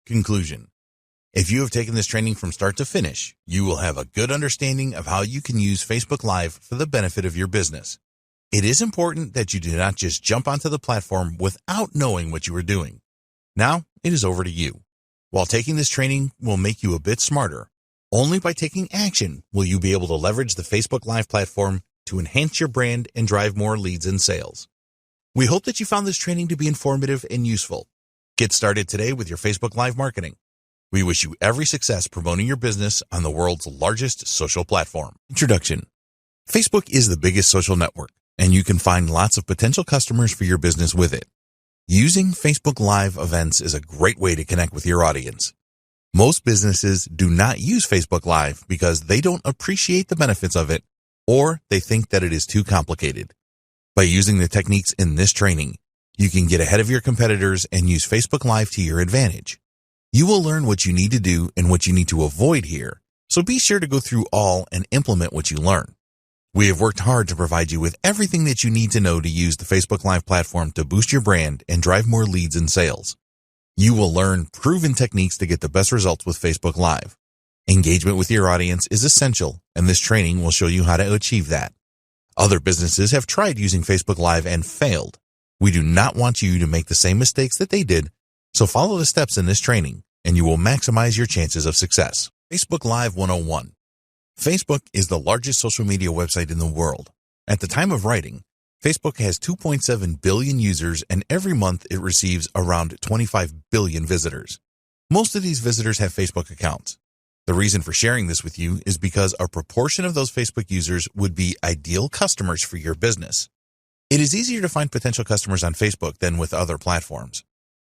Conclusion. If you have taken this training from start to finish, you will have a good understanding of how you can use Facebook Live for the benefit of your business. It is important that you do not just jump onto the platform without knowing what you are doing. Now, it is over to you. While taking this training will make you a bit smarter, only by taking action will you be able to leverage the Facebook Live platform to enhance your brand and drive more leads and sales. We hope that you found this training to be informative and useful. Get started today with your Facebook Live marketing. We wish you every success promoting your business on the world's largest social platform. Introduction. Facebook is the biggest social network, and you can find lots of potential customers for your business with it. Using Facebook Live events is a great way to connect with your audience. Most businesses do not use Facebook Live because they don't appreciate the benefits of it, or they think that it is too complicated. By using the techniques in this training, you can get ahead of your competitors and use Facebook Live to your advantage. You will learn what you need to do and what you need to avoid here, so be sure to go through all and implement what you learn. We have worked hard to provide you with everything that you need to know to use the Facebook Live platform to boost your brand and drive more leads and sales. You will learn proven techniques to get the best results with Facebook Live. Engagement with your audience is essential, and this training will show you how to achieve that. Other businesses have tried using Facebook Live and failed. We do not want you to make the same mistakes that they did, so follow the steps in this training, and you will maximize your chances of success. Facebook Live 101. Facebook is the largest social media website in the world. At the time of writing, Facebook has 2.7 billion users, and every month it receives around 25 billion visitors. Most of these visitors have Facebook accounts. The reason for sharing this with you is because a proportion of those Facebook users would be ideal customers for your business. It is easier to find potential customers on Facebook than with other platforms.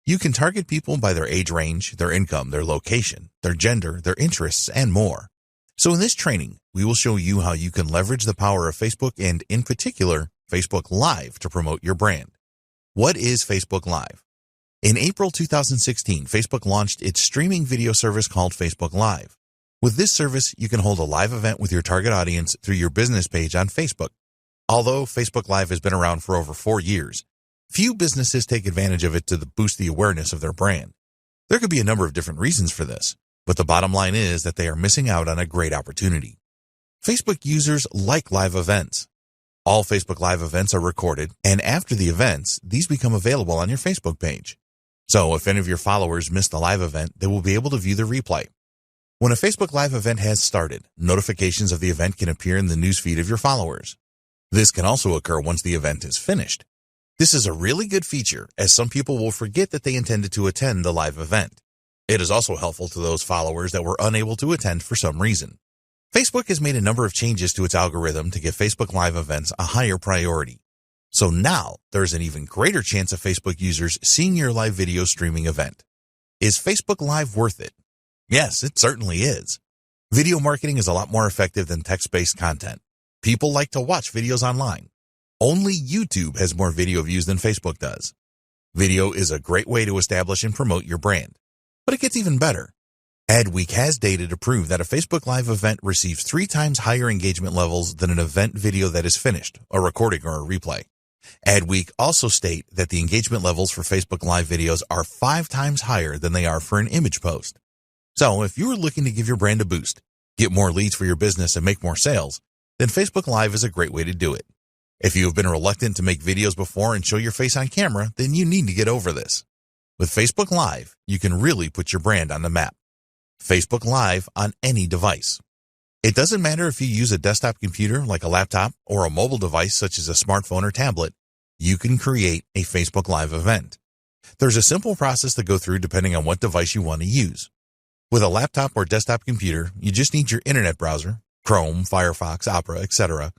You can target people by their age range, their income, their location, their gender, their interests, and more. So in this training, we will show you how you can leverage the power of Facebook and, in particular, Facebook Live to promote your brand. What is Facebook Live? In April 2016, Facebook launched its streaming video service called Facebook Live. With this service, you can hold a live event with your target audience through your business page on Facebook. Although Facebook Live has been around for over 4 years, few businesses take advantage of it to boost the awareness of their brand. There could be a number of different reasons for this, but the bottom line is that they are missing out on a great opportunity. Facebook users like live events. All Facebook Live events are recorded, and after the events, these become available on your Facebook page. So if any of your followers missed the live event, they will be able to view the replay. When a Facebook Live event has started, notifications of the event can appear in the newsfeed of your followers. This can also occur once the event is finished. This is a really good feature, as some people will forget that they intended to attend the live event. It is also helpful to those followers that were unable to attend for some reason. Facebook has made a number of changes to its algorithm to give Facebook Live events a higher priority. So now, there's an even greater chance of Facebook users seeing your live video streaming event. Is Facebook Live worth it? Yes, it certainly is. Video marketing is a lot more effective than text-based content. People like to watch videos online. Only YouTube has more video views than Facebook does. Video is a great way to establish and promote your brand. But it gets even better. Adweek has data to prove that a Facebook Live event receives 3 times higher engagement levels than an event video that is finished, a recording or a replay. Adweek also state that the engagement levels for Facebook Live videos are 5 times higher than they are for an image post. So if you are looking to give your brand a boost, get more leads for your business and make more sales, then Facebook Live is a great way to do it. If you have been reluctant to make videos before and show your face on camera, then you need to get over this. With Facebook Live, you can really put your brand on the map. Facebook Live on any device. It doesn't matter if you use a desktop computer like a laptop or a mobile device such as a smartphone or tablet, you can create a Facebook Live event. There's a simple process to go through depending on what device you want to use. With a laptop or desktop computer, you just need your internet browser, Chrome, Firefox, Opera, etc.,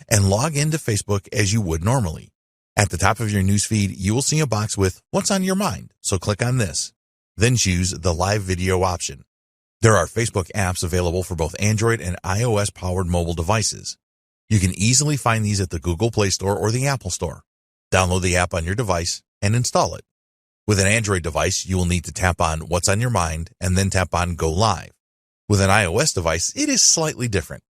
and log into Facebook as you would normally. At the top of your newsfeed, you will see a box with What's on Your Mind, so click on this. Then choose the Live Video option. There are Facebook apps available for both Android and iOS-powered mobile devices. You can easily find these at the Google Play Store or the Apple Store. Download the app on your device and install it. With an Android device, you will need to tap on What's on Your Mind and then tap on Go Live. With an iOS device, it is slightly different.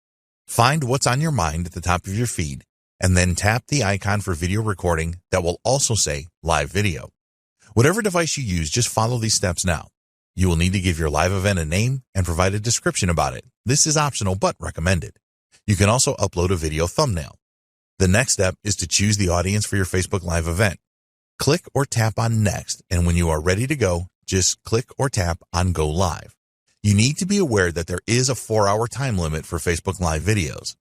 Find What's on Your Mind at the top of your feed and then tap the icon for video recording that will also say Live Video. Whatever device you use, just follow these steps now. You will need to give your live event a name and provide a description about it. This is optional but recommended. You can also upload a video thumbnail. The next step is to choose the audience for your Facebook Live event. Click or tap on Next, and when you are ready to go, just click or tap on Go Live. You need to be aware that there is a 4-hour time limit for Facebook Live videos.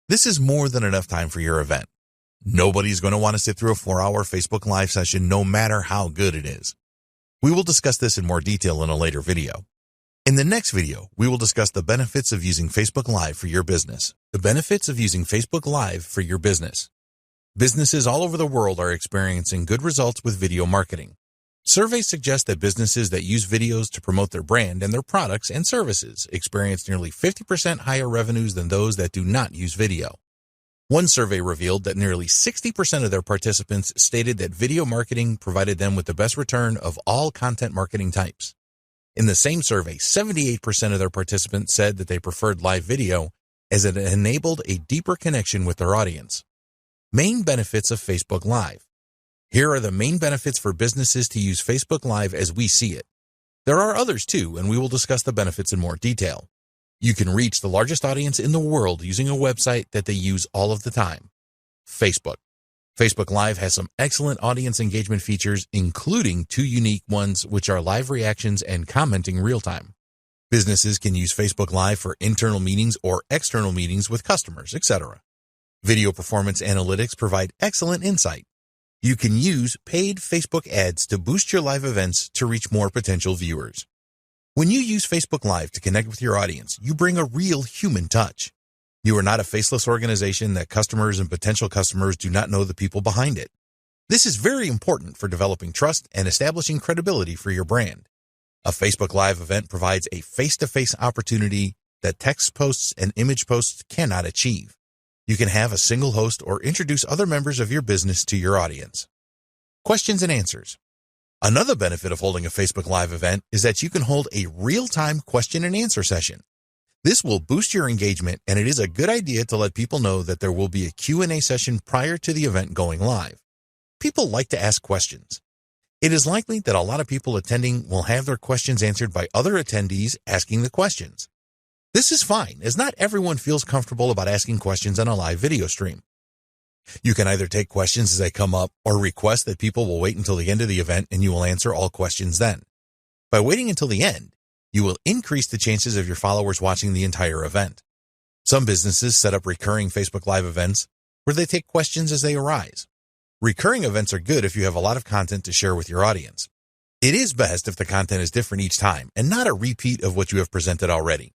This is more than enough time for your event. Nobody's going to want to sit through a 4-hour Facebook Live session no matter how good it is. We will discuss this in more detail in a later video. In the next video, we will discuss the benefits of using Facebook Live for your business. The benefits of using Facebook Live for your business. Businesses all over the world are experiencing good results with video marketing. Surveys suggest that businesses that use videos to promote their brand and their products and services experience nearly 50% higher revenues than those that do not use video. One survey revealed that nearly 60% of their participants stated that video marketing provided them with the best return of all content marketing types. In the same survey, 78% of their participants said that they preferred live video as it enabled a deeper connection with their audience. Main benefits of Facebook Live. Here are the main benefits for businesses to use Facebook Live as we see it. There are others too, and we will discuss the benefits in more detail. You can reach the largest audience in the world using a website that they use all of the time. Facebook. Facebook Live has some excellent audience engagement features, including 2 unique ones, which are live reactions and commenting real time. Businesses can use Facebook Live for internal meetings or external meetings with customers, etc. Video performance analytics provide excellent insight. You can use paid Facebook ads to boost your live events to reach more potential viewers. When you use Facebook Live to connect with your audience, you bring a real human touch. You are not a faceless organization that customers and potential customers do not know the people behind it. This is very important for developing trust and establishing credibility for your brand. A Facebook Live event provides a face-to-face opportunity that text posts and image posts cannot achieve. You can have a single host or introduce other members of your business to your audience. Questions and answers. Another benefit of holding a Facebook Live event is that you can hold a real-time question and answer session. This will boost your engagement, and it is a good idea to let people know that there will be a Q&A session prior to the event going live. People like to ask questions. It is likely that a lot of people attending will have their questions answered by other attendees asking the questions. This is fine, as not everyone feels comfortable about asking questions on a live video stream. You can either take questions as they come up or request that people will wait until the end of the event and you will answer all questions then. By waiting until the end, you will increase the chances of your followers watching the entire event. Some businesses set up recurring Facebook Live events where they take questions as they arise. Recurring events are good if you have a lot of content to share with your audience. It is best if the content is different each time and not a repeat of what you have presented already.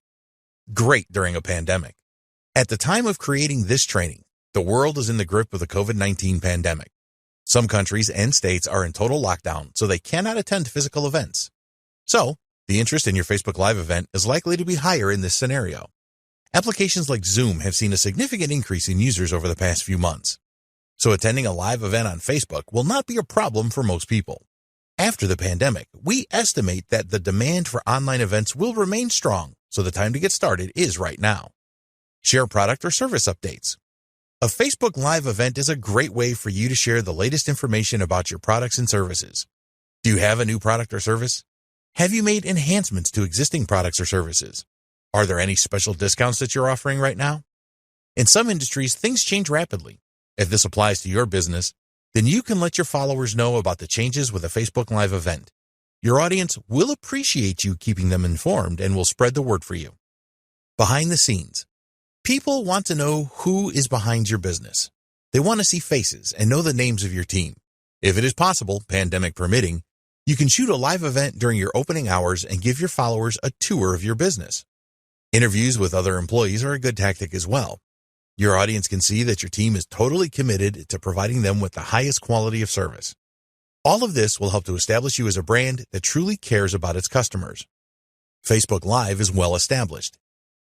Great during a pandemic. At the time of creating this training, the world is in the grip of the COVID-19 pandemic. Some countries and states are in total lockdown, so they cannot attend physical events. So, the interest in your Facebook Live event is likely to be higher in this scenario. Applications like Zoom have seen a significant increase in users over the past few months. So attending a live event on Facebook will not be a problem for most people. After the pandemic, we estimate that the demand for online events will remain strong, so the time to get started is right now. Share product or service updates. A Facebook Live event is a great way for you to share the latest information about your products and services. Do you have a new product or service? Have you made enhancements to existing products or services? Are there any special discounts that you're offering right now? In some industries, things change rapidly. If this applies to your business, then you can let your followers know about the changes with a Facebook Live event. Your audience will appreciate you keeping them informed and will spread the word for you. Behind the scenes. People want to know who is behind your business. They want to see faces and know the names of your team. If it is possible, pandemic permitting, you can shoot a live event during your opening hours and give your followers a tour of your business. Interviews with other employees are a good tactic as well. Your audience can see that your team is totally committed to providing them with the highest quality of service. All of this will help to establish you as a brand that truly cares about its customers. Facebook Live is well established.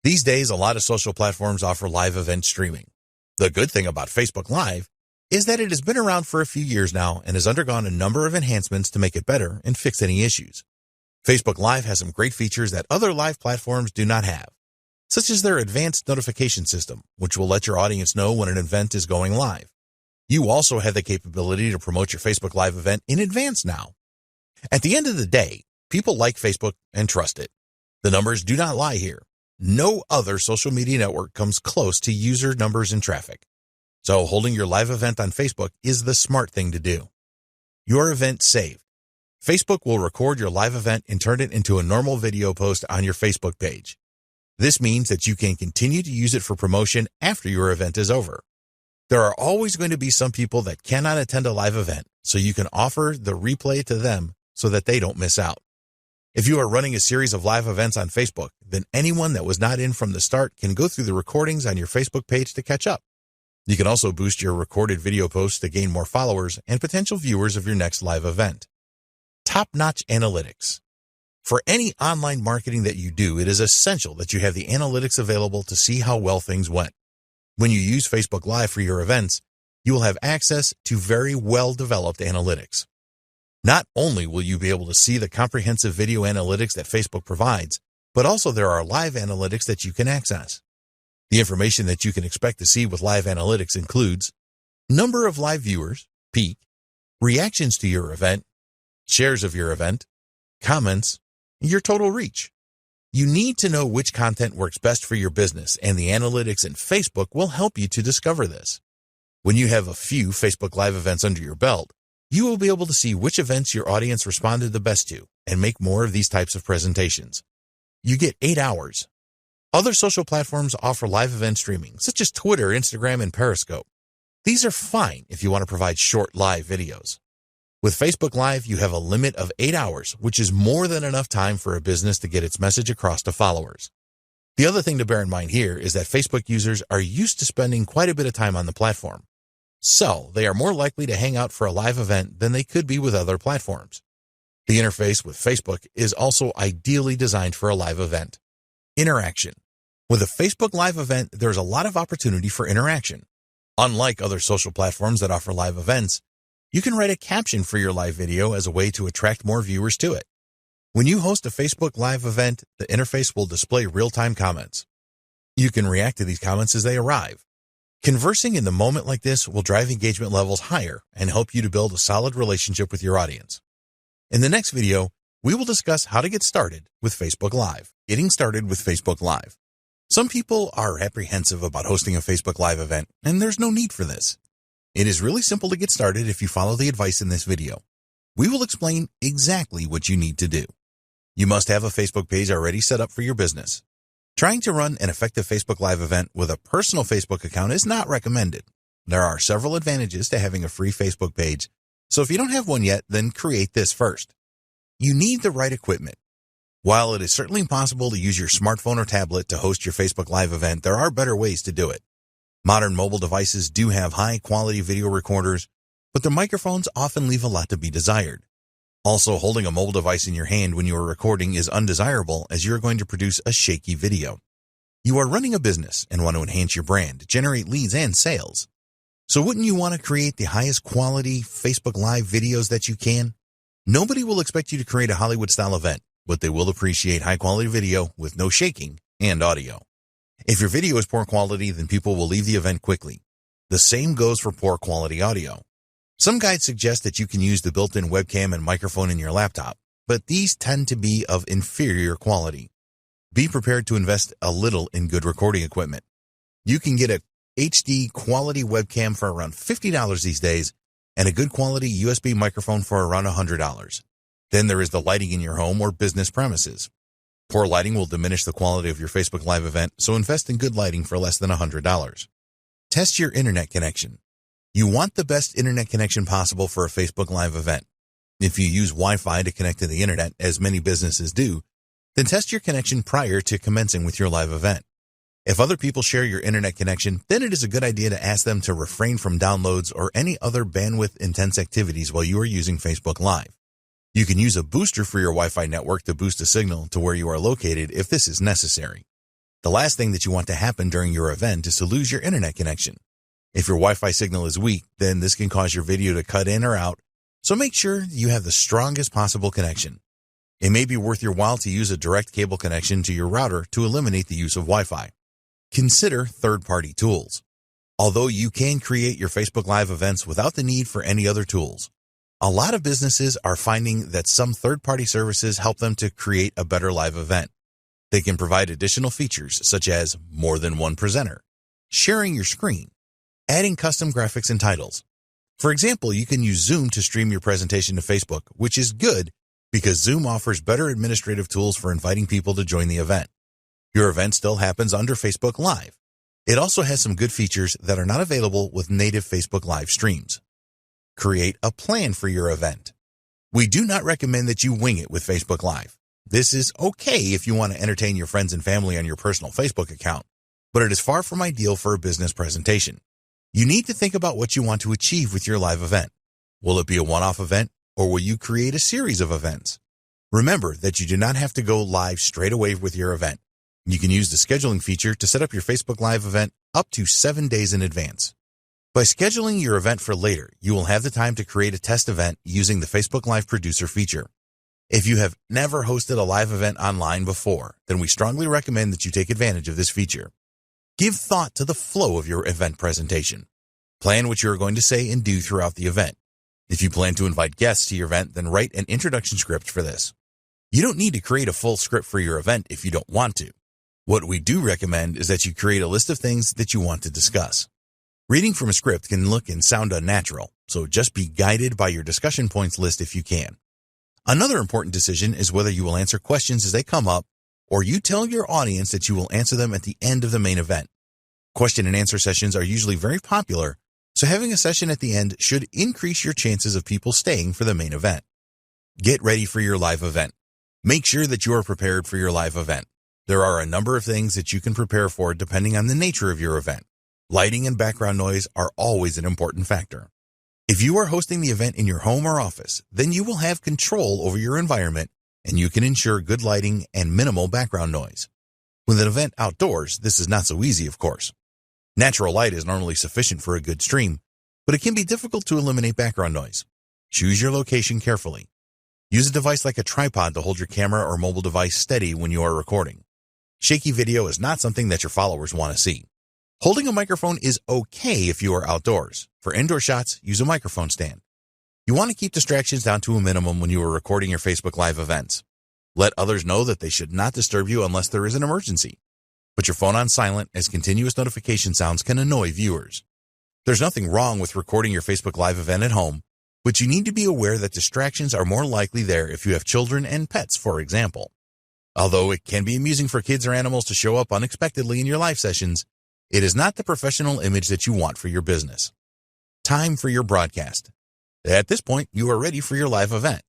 These days, a lot of social platforms offer live event streaming. The good thing about Facebook Live is that it has been around for a few years now and has undergone a number of enhancements to make it better and fix any issues. Facebook Live has some great features that other live platforms do not have, such as their advanced notification system, which will let your audience know when an event is going live. You also have the capability to promote your Facebook Live event in advance now. At the end of the day, People like Facebook and trust it. The numbers do not lie here. No other social media network comes close to user numbers and traffic. So holding your live event on Facebook is the smart thing to do. Your event saved. Facebook will record your live event and turn it into a normal video post on your Facebook page. This means that you can continue to use it for promotion after your event is over. There are always going to be some people that cannot attend a live event, so you can offer the replay to them so that they don't miss out. If you are running a series of live events on Facebook, then anyone that was not in from the start can go through the recordings on your Facebook page to catch up. You can also boost your recorded video posts to gain more followers and potential viewers of your next live event. Top-notch analytics. For any online marketing that you do, it is essential that you have the analytics available to see how well things went. When you use Facebook Live for your events, you will have access to very well-developed analytics. Not only will you be able to see the comprehensive video analytics that Facebook provides, but also there are live analytics that you can access. The information that you can expect to see with live analytics includes number of live viewers, peak, reactions to your event, shares of your event, comments, your total reach. You need to know which content works best for your business, and the analytics in Facebook will help you to discover this. When you have a few Facebook Live events under your belt, you will be able to see which events your audience responded the best to and make more of these types of presentations. You get 8 hours. Other social platforms offer live event streaming, such as Twitter, Instagram, and Periscope. These are fine if you want to provide short live videos. With Facebook Live, you have a limit of 8 hours, which is more than enough time for a business to get its message across to followers. The other thing to bear in mind here is that Facebook users are used to spending quite a bit of time on the platform. So, they are more likely to hang out for a live event than they could be with other platforms. The interface with Facebook is also ideally designed for a live event. Interaction. With a Facebook Live event, there's a lot of opportunity for interaction. Unlike other social platforms that offer live events, you can write a caption for your live video as a way to attract more viewers to it. When you host a Facebook Live event, the interface will display real-time comments. You can react to these comments as they arrive. Conversing in the moment like this will drive engagement levels higher and help you to build a solid relationship with your audience. In the next video, we will discuss how to get started with Facebook Live. Getting started with Facebook Live. Some people are apprehensive about hosting a Facebook Live event, and there's no need for this. It is really simple to get started if you follow the advice in this video. We will explain exactly what you need to do. You must have a Facebook page already set up for your business. Trying to run an effective Facebook Live event with a personal Facebook account is not recommended. There are several advantages to having a free Facebook page, so if you don't have one yet, then create this first. You need the right equipment. While it is certainly possible to use your smartphone or tablet to host your Facebook Live event, there are better ways to do it. Modern mobile devices do have high-quality video recorders, but the microphones often leave a lot to be desired. Also, holding a mobile device in your hand when you are recording is undesirable as you are going to produce a shaky video. You are running a business and want to enhance your brand, generate leads and sales. So wouldn't you want to create the highest quality Facebook Live videos that you can? Nobody will expect you to create a Hollywood-style event, but they will appreciate high-quality video with no shaking and audio. If your video is poor quality, then people will leave the event quickly. The same goes for poor quality audio. Some guides suggest that you can use the built-in webcam and microphone in your laptop, but these tend to be of inferior quality. Be prepared to invest a little in good recording equipment. You can get a HD quality webcam for around $50 these days and a good quality USB microphone for around $100. Then there is the lighting in your home or business premises. Poor lighting will diminish the quality of your Facebook Live event, so invest in good lighting for less than $100. Test your internet connection. You want the best internet connection possible for a Facebook Live event. If you use Wi-Fi to connect to the internet, as many businesses do, then test your connection prior to commencing with your live event. If other people share your internet connection, then it is a good idea to ask them to refrain from downloads or any other bandwidth-intense activities while you are using Facebook Live. You can use a booster for your Wi-Fi network to boost a signal to where you are located if this is necessary. The last thing that you want to happen during your event is to lose your internet connection. If your Wi-Fi signal is weak, then this can cause your video to cut in or out, so make sure you have the strongest possible connection. It may be worth your while to use a direct cable connection to your router to eliminate the use of Wi-Fi. Consider third-party tools. Although you can create your Facebook Live events without the need for any other tools, A lot of businesses are finding that some third-party services help them to create a better live event. They can provide additional features such as more than one presenter, sharing your screen, adding custom graphics and titles. For example, you can use Zoom to stream your presentation to Facebook, which is good because Zoom offers better administrative tools for inviting people to join the event. Your event still happens under Facebook Live. It also has some good features that are not available with native Facebook Live streams. Create a plan for your event. We do not recommend that you wing it with Facebook Live. This is okay if you want to entertain your friends and family on your personal Facebook account, but it is far from ideal for a business presentation. You need to think about what you want to achieve with your live event. Will it be a one-off event, or will you create a series of events? Remember that you do not have to go live straight away with your event. You can use the scheduling feature to set up your Facebook Live event up to 7 days in advance. By scheduling your event for later, you will have the time to create a test event using the Facebook Live Producer feature. If you have never hosted a live event online before, then we strongly recommend that you take advantage of this feature. Give thought to the flow of your event presentation. Plan what you are going to say and do throughout the event. If you plan to invite guests to your event, then write an introduction script for this. You don't need to create a full script for your event if you don't want to. What we do recommend is that you create a list of things that you want to discuss. Reading from a script can look and sound unnatural, so just be guided by your discussion points list if you can. Another important decision is whether you will answer questions as they come up, or you tell your audience that you will answer them at the end of the main event. Question and answer sessions are usually very popular, so having a session at the end should increase your chances of people staying for the main event. Get ready for your live event. Make sure that you are prepared for your live event. There are a number of things that you can prepare for depending on the nature of your event. Lighting and background noise are always an important factor. If you are hosting the event in your home or office, then you will have control over your environment and you can ensure good lighting and minimal background noise. With an event outdoors, this is not so easy, of course. Natural light is normally sufficient for a good stream, but it can be difficult to eliminate background noise. Choose your location carefully. Use a device like a tripod to hold your camera or mobile device steady when you are recording. Shaky video is not something that your followers want to see. Holding a microphone is okay if you are outdoors. For indoor shots, use a microphone stand. You want to keep distractions down to a minimum when you are recording your Facebook Live events. Let others know that they should not disturb you unless there is an emergency. Put your phone on silent, as continuous notification sounds can annoy viewers. There's nothing wrong with recording your Facebook Live event at home, but you need to be aware that distractions are more likely there if you have children and pets, for example. Although it can be amusing for kids or animals to show up unexpectedly in your live sessions, it is not the professional image that you want for your business. Time for your broadcast. At this point, you are ready for your live event.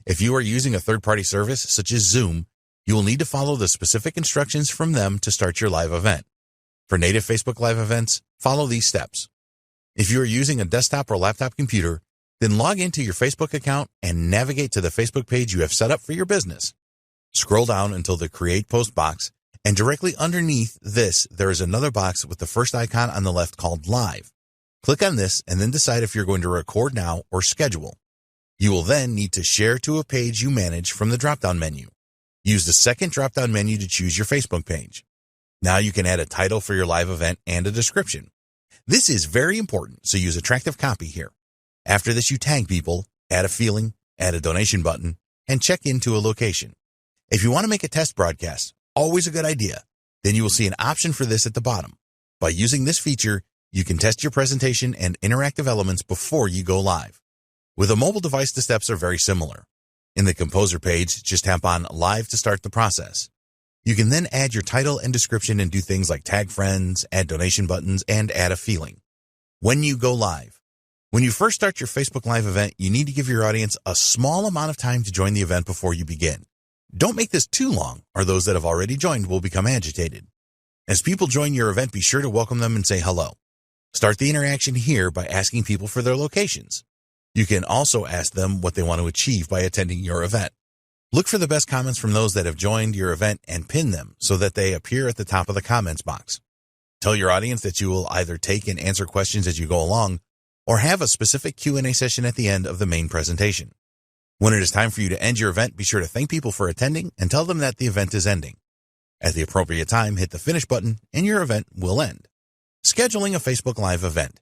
If you are using a third-party service such as Zoom, you will need to follow the specific instructions from them to start your live event. For native Facebook Live events, follow these steps. If you are using a desktop or laptop computer, then log into your Facebook account and navigate to the Facebook page you have set up for your business. Scroll down until the Create Post box, and directly underneath this, there is another box with the first icon on the left called Live. Click on this and then decide if you're going to record now or schedule. You will then need to share to a page you manage from the drop-down menu. Use the second drop-down menu to choose your Facebook page. Now you can add a title for your live event and a description. This is very important, so use attractive copy here. After this, you tag people, add a feeling, add a donation button, and check into a location. If you want to make a test broadcast, always a good idea, then you will see an option for this at the bottom. By using this feature, you can test your presentation and interactive elements before you go live. With a mobile device, the steps are very similar. In the Composer page, just tap on Live to start the process. You can then add your title and description and do things like tag friends, add donation buttons, and add a feeling. When you go live. When you first start your Facebook Live event, you need to give your audience a small amount of time to join the event before you begin. Don't make this too long, or those that have already joined will become agitated. As people join your event, be sure to welcome them and say hello. Start the interaction here by asking people for their locations. You can also ask them what they want to achieve by attending your event. Look for the best comments from those that have joined your event and pin them so that they appear at the top of the comments box. Tell your audience that you will either take and answer questions as you go along or have a specific Q&A session at the end of the main presentation. When it is time for you to end your event, be sure to thank people for attending and tell them that the event is ending. At the appropriate time, hit the finish button and your event will end. Scheduling a Facebook Live event.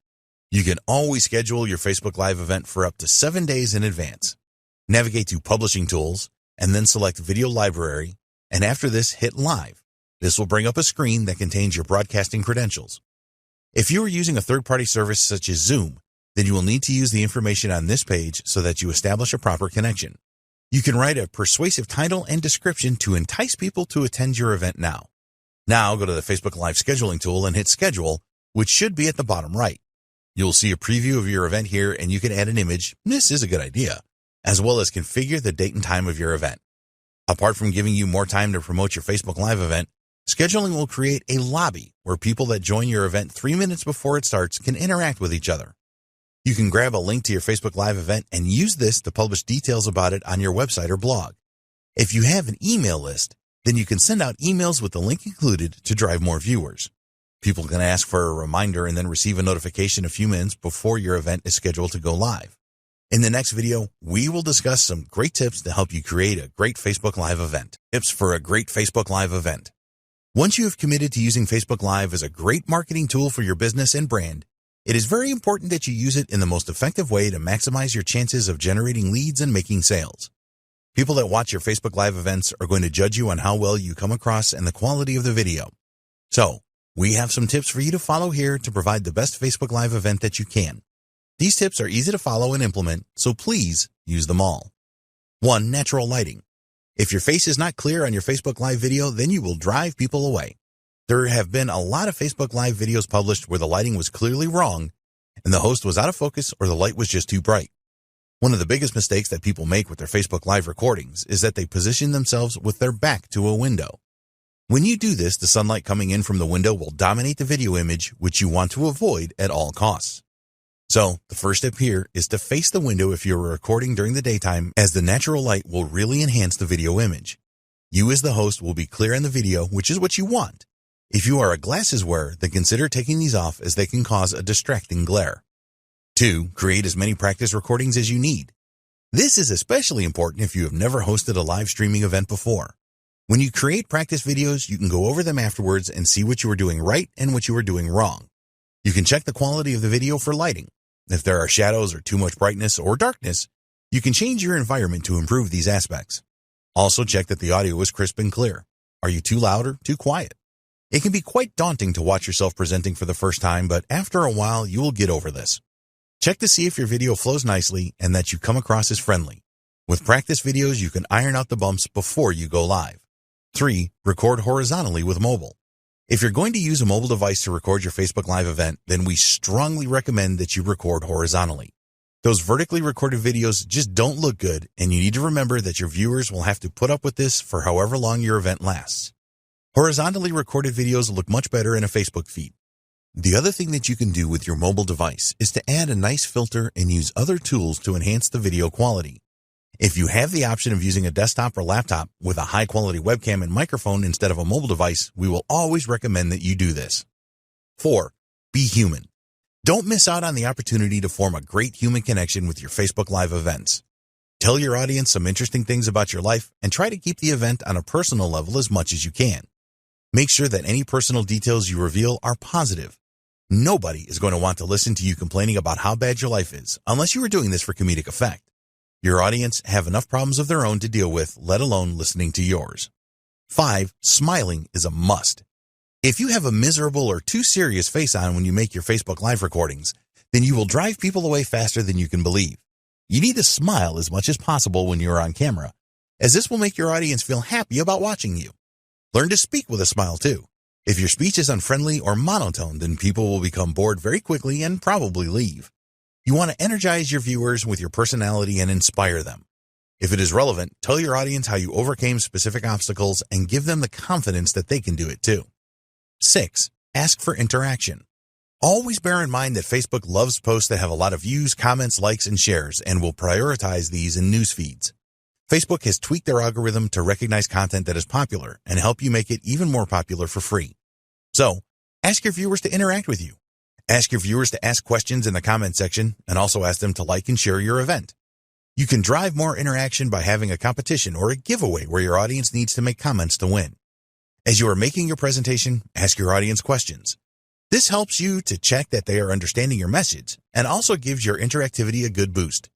You can always schedule your Facebook Live event for up to 7 days in advance. Navigate to Publishing Tools, and then select Video Library, and after this, hit Live. This will bring up a screen that contains your broadcasting credentials. If you are using a third-party service such as Zoom, then you will need to use the information on this page so that you establish a proper connection. You can write a persuasive title and description to entice people to attend your event now. Now go to the Facebook Live scheduling tool and hit Schedule, which should be at the bottom right. You'll see a preview of your event here, and you can add an image, this is a good idea, as well as configure the date and time of your event. Apart from giving you more time to promote your Facebook Live event, scheduling will create a lobby where people that join your event 3 minutes before it starts can interact with each other. You can grab a link to your Facebook Live event and use this to publish details about it on your website or blog. If you have an email list, then you can send out emails with the link included to drive more viewers. People can ask for a reminder and then receive a notification a few minutes before your event is scheduled to go live. In the next video, we will discuss some great tips to help you create a great Facebook Live event. Tips for a great Facebook Live event. Once you have committed to using Facebook Live as a great marketing tool for your business and brand, it is very important that you use it in the most effective way to maximize your chances of generating leads and making sales. People that watch your Facebook Live events are going to judge you on how well you come across and the quality of the video. So, we have some tips for you to follow here to provide the best Facebook Live event that you can. These tips are easy to follow and implement, so please use them all. 1. Natural lighting. If your face is not clear on your Facebook Live video, then you will drive people away. There have been a lot of Facebook Live videos published where the lighting was clearly wrong, and the host was out of focus or the light was just too bright. One of the biggest mistakes that people make with their Facebook Live recordings is that they position themselves with their back to a window. When you do this, the sunlight coming in from the window will dominate the video image, which you want to avoid at all costs. So, the first step here is to face the window if you are recording during the daytime, as the natural light will really enhance the video image. You as the host will be clear in the video, which is what you want. If you are a glasses wearer, then consider taking these off as they can cause a distracting glare. 2. Create as many practice recordings as you need. This is especially important if you have never hosted a live streaming event before. When you create practice videos, you can go over them afterwards and see what you are doing right and what you are doing wrong. You can check the quality of the video for lighting. If there are shadows or too much brightness or darkness, you can change your environment to improve these aspects. Also check that the audio is crisp and clear. Are you too loud or too quiet? It can be quite daunting to watch yourself presenting for the first time, but after a while, you will get over this. Check to see if your video flows nicely and that you come across as friendly. With practice videos, you can iron out the bumps before you go live. 3. Record horizontally with mobile. If you're going to use a mobile device to record your Facebook Live event, then we strongly recommend that you record horizontally. Those vertically recorded videos just don't look good, and you need to remember that your viewers will have to put up with this for however long your event lasts. Horizontally recorded videos look much better in a Facebook feed. The other thing that you can do with your mobile device is to add a nice filter and use other tools to enhance the video quality. If you have the option of using a desktop or laptop with a high-quality webcam and microphone instead of a mobile device, we will always recommend that you do this. 4. Be human. Don't miss out on the opportunity to form a great human connection with your Facebook Live events. Tell your audience some interesting things about your life and try to keep the event on a personal level as much as you can. Make sure that any personal details you reveal are positive. Nobody is going to want to listen to you complaining about how bad your life is unless you are doing this for comedic effect. Your audience have enough problems of their own to deal with, let alone listening to yours. 5. Smiling is a must. If you have a miserable or too serious face on when you make your Facebook Live recordings, then you will drive people away faster than you can believe. You need to smile as much as possible when you are on camera, as this will make your audience feel happy about watching you. Learn to speak with a smile too. If your speech is unfriendly or monotone, then people will become bored very quickly and probably leave. You want to energize your viewers with your personality and inspire them. If it is relevant, tell your audience how you overcame specific obstacles and give them the confidence that they can do it too. 6. Ask for interaction. Always bear in mind that Facebook loves posts that have a lot of views, comments, likes, and shares, and will prioritize these in news feeds. Facebook has tweaked their algorithm to recognize content that is popular and help you make it even more popular for free. So, ask your viewers to interact with you. Ask your viewers to ask questions in the comment section and also ask them to like and share your event. You can drive more interaction by having a competition or a giveaway where your audience needs to make comments to win. As you are making your presentation, ask your audience questions. This helps you to check that they are understanding your message and also gives your interactivity a good boost.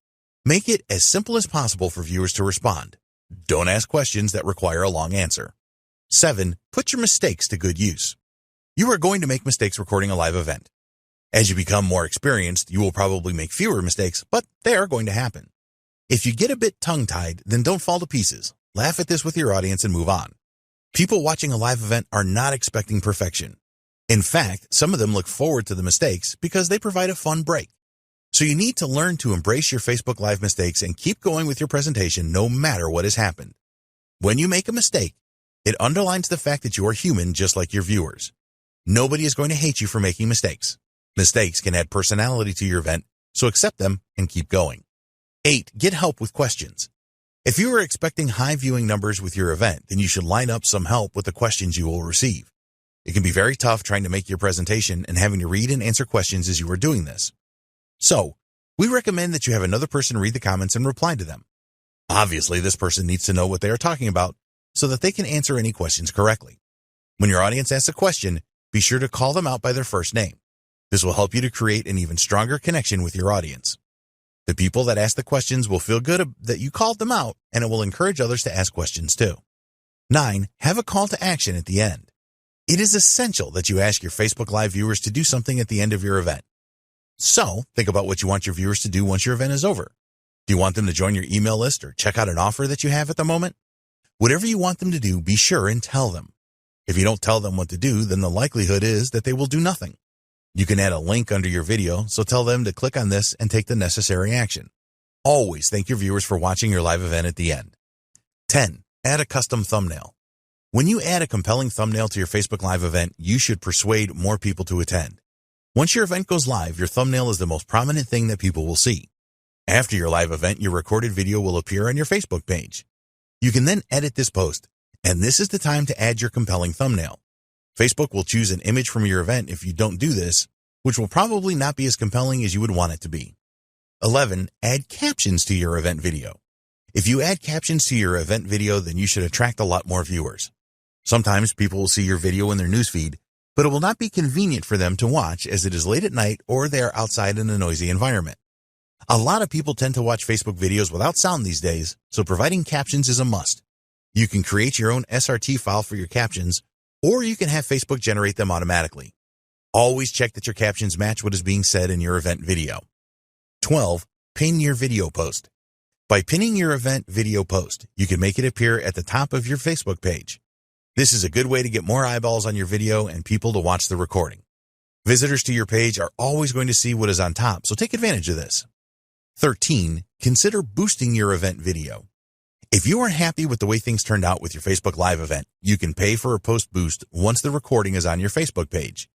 Make it as simple as possible for viewers to respond. Don't ask questions that require a long answer. 7. Put your mistakes to good use. You are going to make mistakes recording a live event. As you become more experienced, you will probably make fewer mistakes, but they are going to happen. If you get a bit tongue-tied, then don't fall to pieces. Laugh at this with your audience and move on. People watching a live event are not expecting perfection. In fact, some of them look forward to the mistakes because they provide a fun break. So you need to learn to embrace your Facebook Live mistakes and keep going with your presentation no matter what has happened. When you make a mistake, it underlines the fact that you are human just like your viewers. Nobody is going to hate you for making mistakes. Mistakes can add personality to your event, so accept them and keep going. 8. Get help with questions. If you are expecting high viewing numbers with your event, then you should line up some help with the questions you will receive. It can be very tough trying to make your presentation and having to read and answer questions as you are doing this. So, we recommend that you have another person read the comments and reply to them. Obviously, this person needs to know what they are talking about so that they can answer any questions correctly. When your audience asks a question, be sure to call them out by their first name. This will help you to create an even stronger connection with your audience. The people that ask the questions will feel good that you called them out, and it will encourage others to ask questions too. 9. Have a call to action at the end. It is essential that you ask your Facebook Live viewers to do something at the end of your event. So, think about what you want your viewers to do once your event is over. Do you want them to join your email list or check out an offer that you have at the moment? Whatever you want them to do, be sure and tell them. If you don't tell them what to do, then the likelihood is that they will do nothing. You can add a link under your video, so tell them to click on this and take the necessary action. Always thank your viewers for watching your live event at the end. 10. Add a custom thumbnail. When you add a compelling thumbnail to your Facebook Live event, you should persuade more people to attend. Once your event goes live, your thumbnail is the most prominent thing that people will see. After your live event, your recorded video will appear on your Facebook page. You can then edit this post, and this is the time to add your compelling thumbnail. Facebook will choose an image from your event if you don't do this, which will probably not be as compelling as you would want it to be. 11. Add captions to your event video. If you add captions to your event video, then you should attract a lot more viewers. Sometimes people will see your video in their newsfeed, but it will not be convenient for them to watch as it is late at night or they are outside in a noisy environment. A lot of people tend to watch Facebook videos without sound these days, so providing captions is a must. You can create your own SRT file for your captions, or you can have Facebook generate them automatically. Always check that your captions match what is being said in your event video. 12. Pin your video post. By pinning your event video post, you can make it appear at the top of your Facebook page. This is a good way to get more eyeballs on your video and people to watch the recording. Visitors to your page are always going to see what is on top, so take advantage of this. 13. Consider boosting your event video. If you are happy with the way things turned out with your Facebook Live event, you can pay for a post boost once the recording is on your Facebook page.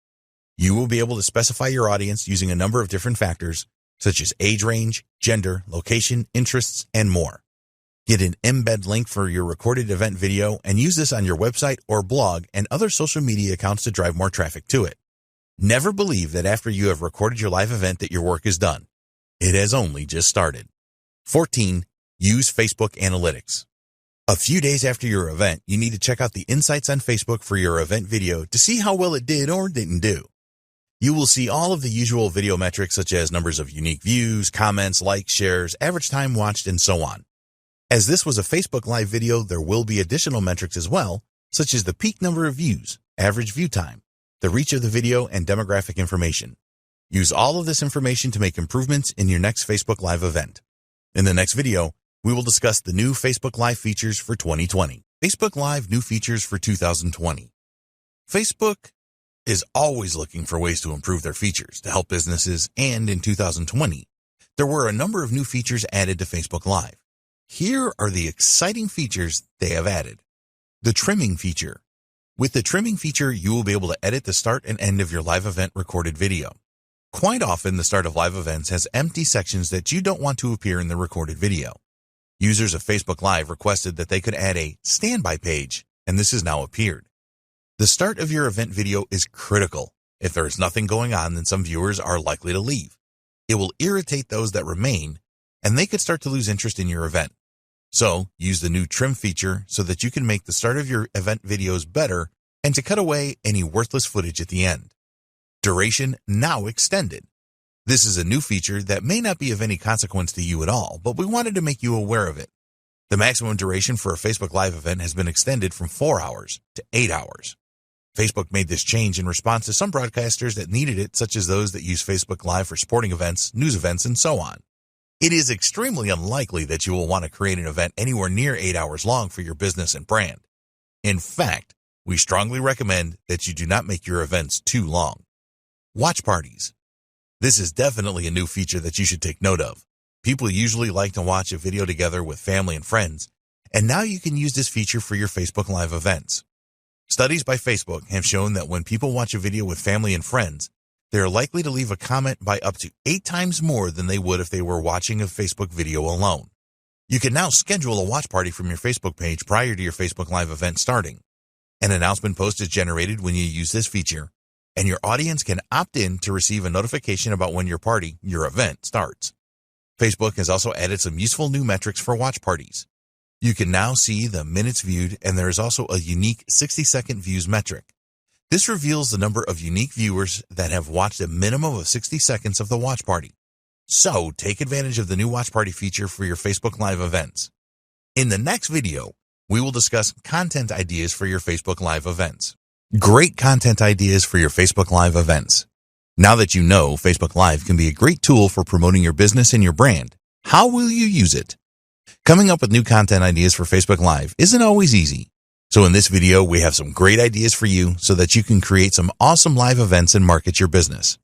You will be able to specify your audience using a number of different factors, such as age range, gender, location, interests, and more. Get an embed link for your recorded event video and use this on your website or blog and other social media accounts to drive more traffic to it. Never believe that after you have recorded your live event that your work is done. It has only just started. 14. Use Facebook Analytics. A few days after your event, you need to check out the insights on Facebook for your event video to see how well it did or didn't do. You will see all of the usual video metrics such as numbers of unique views, comments, likes, shares, average time watched, and so on. As this was a Facebook Live video, there will be additional metrics as well, such as the peak number of views, average view time, the reach of the video, and demographic information. Use all of this information to make improvements in your next Facebook Live event. In the next video, we will discuss the new Facebook Live features for 2020. Facebook Live new features for 2020. Facebook is always looking for ways to improve their features to help businesses, and in 2020, there were a number of new features added to Facebook Live. Here are the exciting features they have added. The trimming feature. With the trimming feature, you will be able to edit the start and end of your live event recorded video. Quite often, the start of live events has empty sections that you don't want to appear in the recorded video. Users of Facebook Live requested that they could add a standby page, and this has now appeared. The start of your event video is critical. If there is nothing going on, then some viewers are likely to leave. It will irritate those that remain, and they could start to lose interest in your event. So, use the new trim feature so that you can make the start of your event videos better and to cut away any worthless footage at the end. Duration now extended. This is a new feature that may not be of any consequence to you at all, but we wanted to make you aware of it. The maximum duration for a Facebook Live event has been extended from 4 hours to 8 hours. Facebook made this change in response to some broadcasters that needed it, such as those that use Facebook Live for sporting events, news events, and so on. It is extremely unlikely that you will want to create an event anywhere near 8 hours long for your business and brand. In fact, we strongly recommend that you do not make your events too long. Watch parties. This is definitely a new feature that you should take note of. People usually like to watch a video together with family and friends, and now you can use this feature for your Facebook Live events. Studies by Facebook have shown that when people watch a video with family and friends, they are likely to leave a comment by up to 8 times more than they would if they were watching a Facebook video alone. You can now schedule a watch party from your Facebook page prior to your Facebook Live event starting. An announcement post is generated when you use this feature, and your audience can opt in to receive a notification about when your event starts. Facebook has also added some useful new metrics for watch parties. You can now see the minutes viewed, and there is also a unique 60-second views metric. This reveals the number of unique viewers that have watched a minimum of 60 seconds of the watch party. So take advantage of the new watch party feature for your Facebook Live events. In the next video, we will discuss content ideas for your Facebook Live events. Great content ideas for your Facebook Live events. Now that you know Facebook Live can be a great tool for promoting your business and your brand, how will you use it? Coming up with new content ideas for Facebook Live isn't always easy. So in this video, we have some great ideas for you so that you can create some awesome live events and market your business.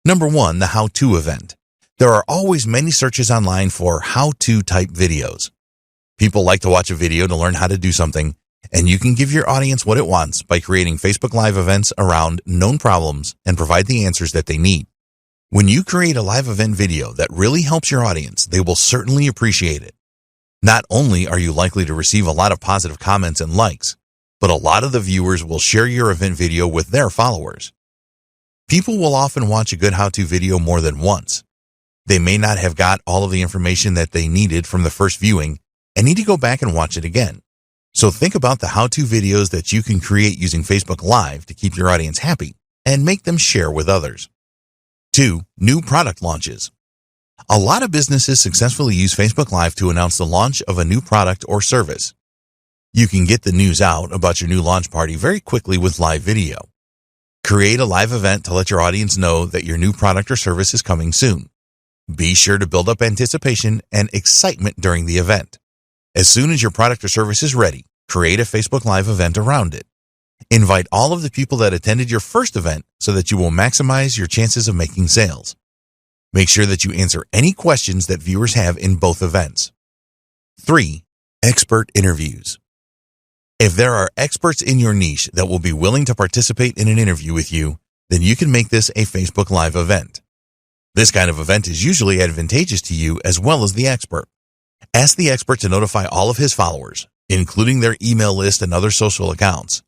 Number 1, the how-to event. There are always many searches online for how-to type videos. People like to watch a video to learn how to do something, and you can give your audience what it wants by creating Facebook Live events around known problems and provide the answers that they need. When you create a live event video that really helps your audience, they will certainly appreciate it. Not only are you likely to receive a lot of positive comments and likes, but a lot of the viewers will share your event video with their followers. People will often watch a good how-to video more than once. They may not have got all of the information that they needed from the first viewing and need to go back and watch it again. So think about the how-to videos that you can create using Facebook Live to keep your audience happy and make them share with others. 2, new product launches. A lot of businesses successfully use Facebook Live to announce the launch of a new product or service. You can get the news out about your new launch party very quickly with live video. Create a live event to let your audience know that your new product or service is coming soon. Be sure to build up anticipation and excitement during the event. As soon as your product or service is ready, create a Facebook Live event around it. Invite all of the people that attended your first event so that you will maximize your chances of making sales. Make sure that you answer any questions that viewers have in both events. 3, expert interviews. If there are experts in your niche that will be willing to participate in an interview with you, then you can make this a Facebook Live event. This kind of event is usually advantageous to you as well as the expert. Ask the expert to notify all of his followers, including their email list and other social accounts,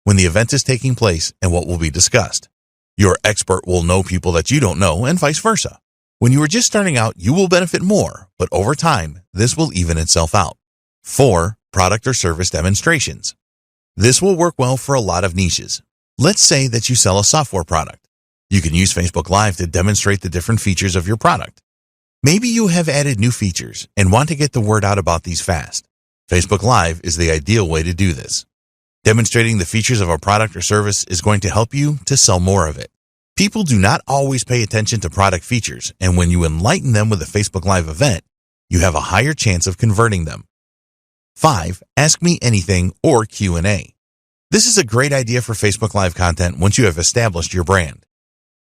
when the event is taking place and what will be discussed. Your expert will know people that you don't know and vice versa. When you are just starting out, you will benefit more, but over time, this will even itself out. 4, product or service demonstrations. This will work well for a lot of niches. Let's say that you sell a software product. You can use Facebook Live to demonstrate the different features of your product. Maybe you have added new features and want to get the word out about these fast. Facebook Live is the ideal way to do this. Demonstrating the features of a product or service is going to help you to sell more of it. People do not always pay attention to product features, and when you enlighten them with a Facebook Live event, you have a higher chance of converting them. 5, Ask Me Anything or Q&A. This is a great idea for Facebook Live content once you have established your brand.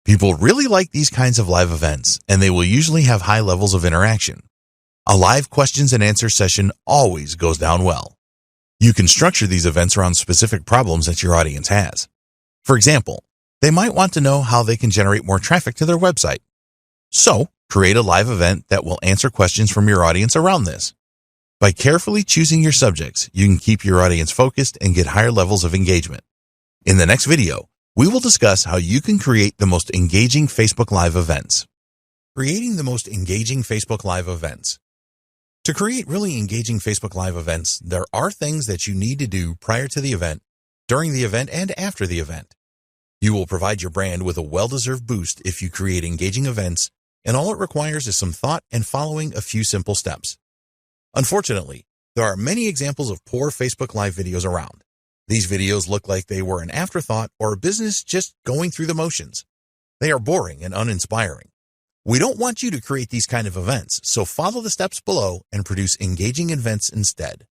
People really like these kinds of live events, and they will usually have high levels of interaction. A live questions and answers session always goes down well. You can structure these events around specific problems that your audience has. For example, they might want to know how they can generate more traffic to their website. So, create a live event that will answer questions from your audience around this. By carefully choosing your subjects, you can keep your audience focused and get higher levels of engagement. In the next video, we will discuss how you can create the most engaging Facebook Live events. Creating the most engaging Facebook Live events. To create really engaging Facebook Live events, there are things that you need to do prior to the event, during the event, and after the event. You will provide your brand with a well-deserved boost if you create engaging events, and all it requires is some thought and following a few simple steps. Unfortunately, there are many examples of poor Facebook Live videos around. These videos look like they were an afterthought or a business just going through the motions. They are boring and uninspiring. We don't want you to create these kind of events, so follow the steps below and produce engaging events instead.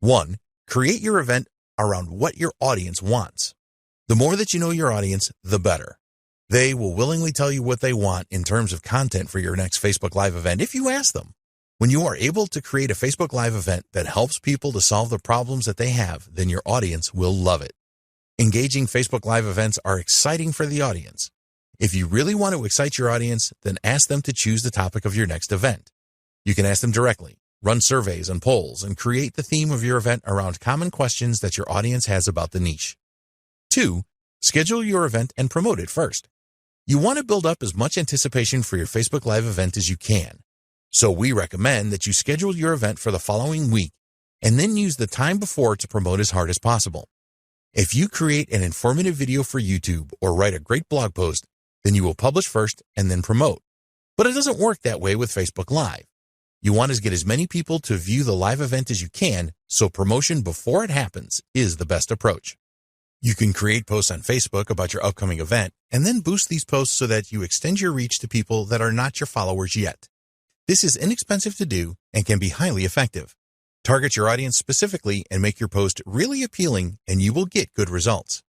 1. Create your event around what your audience wants. The more that you know your audience, the better. They will willingly tell you what they want in terms of content for your next Facebook Live event if you ask them. When you are able to create a Facebook Live event that helps people to solve the problems that they have, then your audience will love it. Engaging Facebook Live events are exciting for the audience. If you really want to excite your audience, then ask them to choose the topic of your next event. You can ask them directly, run surveys and polls, and create the theme of your event around common questions that your audience has about the niche. 2. Schedule your event and promote it first. You want to build up as much anticipation for your Facebook Live event as you can. So we recommend that you schedule your event for the following week and then use the time before to promote as hard as possible. If you create an informative video for YouTube or write a great blog post, then you will publish first and then promote. But it doesn't work that way with Facebook Live. You want to get as many people to view the live event as you can, so promotion before it happens is the best approach. You can create posts on Facebook about your upcoming event and then boost these posts so that you extend your reach to people that are not your followers yet. This is inexpensive to do and can be highly effective. Target your audience specifically and make your post really appealing, and you will get good results.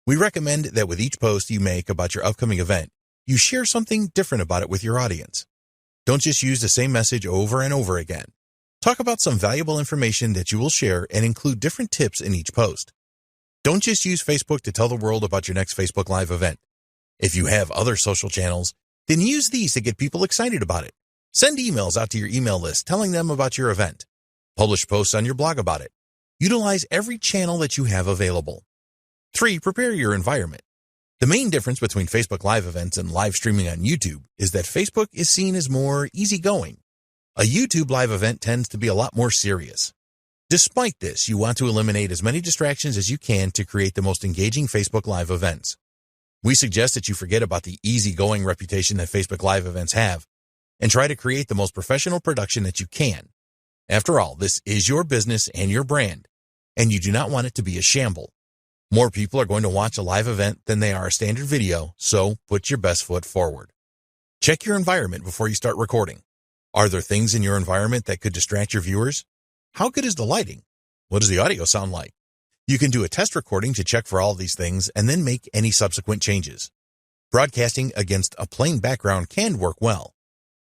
We recommend that with each post you make about your upcoming event, you share something different about it with your audience. Don't just use the same message over and over again. Talk about some valuable information that you will share and include different tips in each post. Don't just use Facebook to tell the world about your next Facebook Live event. If you have other social channels, then use these to get people excited about it. Send emails out to your email list telling them about your event. Publish posts on your blog about it. Utilize every channel that you have available. 3. Prepare your environment. The main difference between Facebook Live events and live streaming on YouTube is that Facebook is seen as more easygoing. A YouTube Live event tends to be a lot more serious. Despite this, you want to eliminate as many distractions as you can to create the most engaging Facebook Live events. We suggest that you forget about the easygoing reputation that Facebook Live events have and try to create the most professional production that you can. After all, this is your business and your brand, and you do not want it to be a shamble. More people are going to watch a live event than they are a standard video, so put your best foot forward. Check your environment before you start recording. Are there things in your environment that could distract your viewers? How good is the lighting? What does the audio sound like? You can do a test recording to check for all of these things and then make any subsequent changes. Broadcasting against a plain background can work well.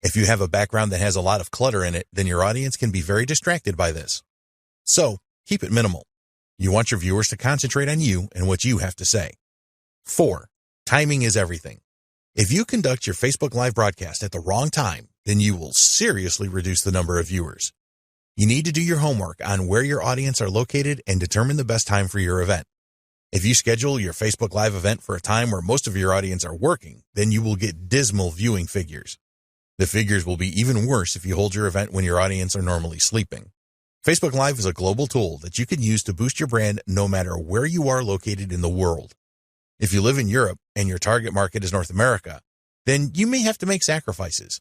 If you have a background that has a lot of clutter in it, then your audience can be very distracted by this. So, keep it minimal. You want your viewers to concentrate on you and what you have to say. 4. Timing is everything. If you conduct your Facebook Live broadcast at the wrong time, then you will seriously reduce the number of viewers. You need to do your homework on where your audience are located and determine the best time for your event. If you schedule your Facebook Live event for a time where most of your audience are working, then you will get dismal viewing figures. The figures will be even worse if you hold your event when your audience are normally sleeping. Facebook Live is a global tool that you can use to boost your brand no matter where you are located in the world. If you live in Europe and your target market is North America, then you may have to make sacrifices.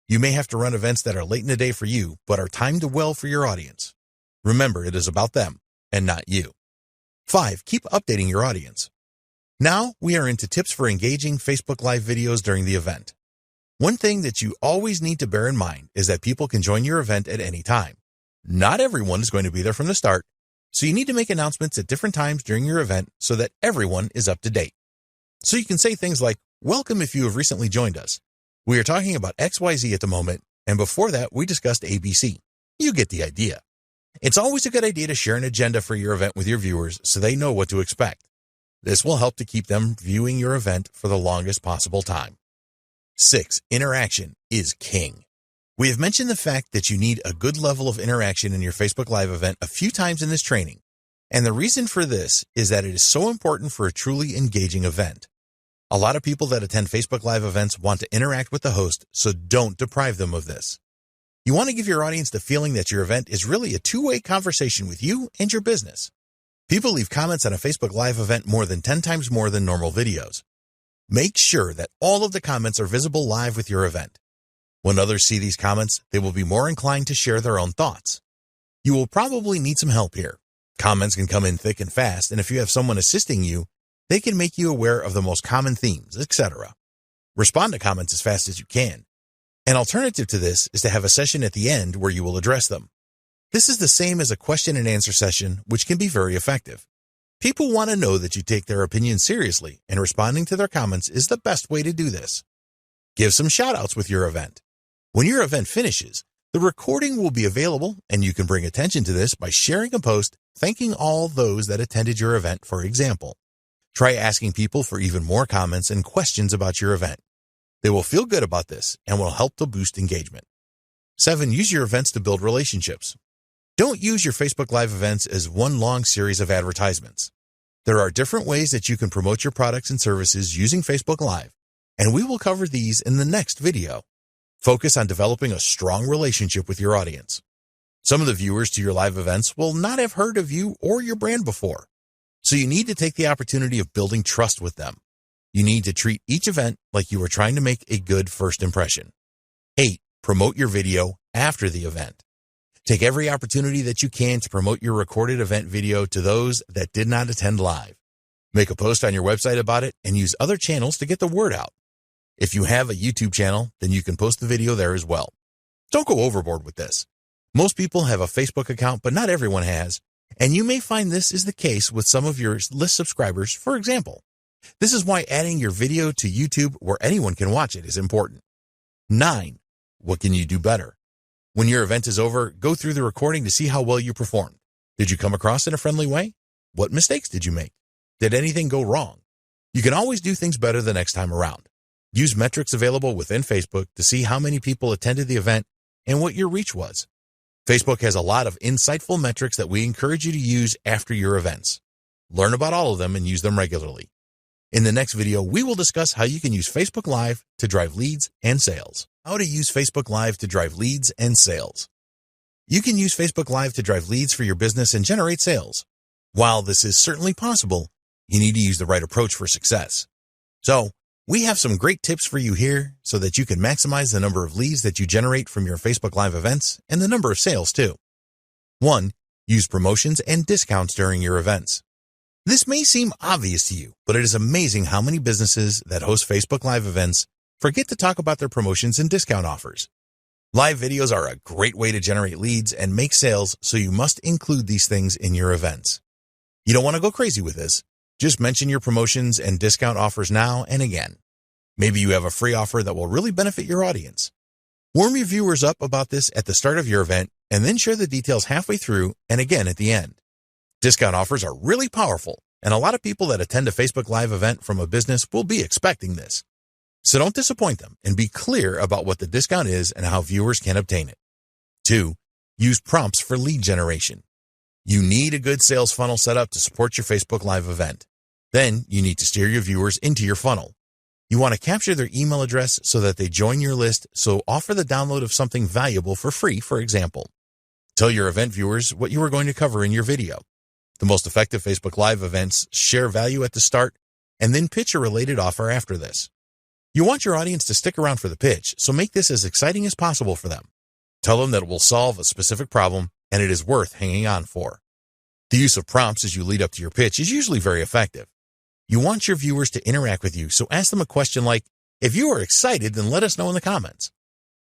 You may have to run events that are late in the day for you, but are timed well for your audience. Remember, it is about them and not you. 5. Keep updating your audience. Now we are into tips for engaging Facebook Live videos during the event. One thing that you always need to bear in mind is that people can join your event at any time. Not everyone is going to be there from the start, so you need to make announcements at different times during your event so that everyone is up to date. So you can say things like, "Welcome if you have recently joined us. We are talking about XYZ at the moment, and before that we discussed ABC. You get the idea." It's always a good idea to share an agenda for your event with your viewers so they know what to expect. This will help to keep them viewing your event for the longest possible time. 6. Interaction is king. We have mentioned the fact that you need a good level of interaction in your Facebook Live event a few times in this training, and the reason for this is that it is so important for a truly engaging event. A lot of people that attend Facebook Live events want to interact with the host, so don't deprive them of this. You want to give your audience the feeling that your event is really a two-way conversation with you and your business. People leave comments on a Facebook Live event more than 10 times more than normal videos. Make sure that all of the comments are visible live with your event. When others see these comments, they will be more inclined to share their own thoughts. You will probably need some help here. Comments can come in thick and fast, and if you have someone assisting you, they can make you aware of the most common themes, etc. Respond to comments as fast as you can. An alternative to this is to have a session at the end where you will address them. This is the same as a question and answer session, which can be very effective. People want to know that you take their opinion seriously, and responding to their comments is the best way to do this. Give some shout-outs with your event. When your event finishes, the recording will be available, and you can bring attention to this by sharing a post thanking all those that attended your event, for example. Try asking people for even more comments and questions about your event. They will feel good about this and will help to boost engagement. 7. Use your events to build relationships. Don't use your Facebook Live events as one long series of advertisements. There are different ways that you can promote your products and services using Facebook Live, and we will cover these in the next video. Focus on developing a strong relationship with your audience. Some of the viewers to your live events will not have heard of you or your brand before, so you need to take the opportunity of building trust with them. You need to treat each event like you are trying to make a good first impression. 8. Promote your video after the event. Take every opportunity that you can to promote your recorded event video to those that did not attend live. Make a post on your website about it and use other channels to get the word out. If you have a YouTube channel, then you can post the video there as well. Don't go overboard with this. Most people have a Facebook account, but not everyone has, and you may find this is the case with some of your list subscribers, for example. This is why adding your video to YouTube where anyone can watch it is important. 9. What can you do better? When your event is over, go through the recording to see how well you performed. Did you come across in a friendly way? What mistakes did you make? Did anything go wrong? You can always do things better the next time around. Use metrics available within Facebook to see how many people attended the event and what your reach was. Facebook has a lot of insightful metrics that we encourage you to use after your events. Learn about all of them and use them regularly. In the next video, we will discuss how you can use Facebook Live to drive leads and sales. How to use Facebook Live to drive leads and sales. You can use Facebook Live to drive leads for your business and generate sales. While this is certainly possible, you need to use the right approach for success. So, we have some great tips for you here so that you can maximize the number of leads that you generate from your Facebook Live events and the number of sales too. 1. Use promotions and discounts during your events. This may seem obvious to you, but it is amazing how many businesses that host Facebook Live events forget to talk about their promotions and discount offers. Live videos are a great way to generate leads and make sales, so you must include these things in your events. You don't want to go crazy with this. Just mention your promotions and discount offers now and again. Maybe you have a free offer that will really benefit your audience. Warm your viewers up about this at the start of your event and then share the details halfway through and again at the end. Discount offers are really powerful, and a lot of people that attend a Facebook Live event from a business will be expecting this. So don't disappoint them and be clear about what the discount is and how viewers can obtain it. 2. Use prompts for lead generation. You need a good sales funnel set up to support your Facebook Live event. Then you need to steer your viewers into your funnel. You want to capture their email address so that they join your list, so offer the download of something valuable for free, for example. Tell your event viewers what you are going to cover in your video. The most effective Facebook Live events share value at the start and then pitch a related offer after this. You want your audience to stick around for the pitch, so make this as exciting as possible for them. Tell them that it will solve a specific problem and it is worth hanging on for. The use of prompts as you lead up to your pitch is usually very effective. You want your viewers to interact with you, so ask them a question like, "If you are excited, then let us know in the comments."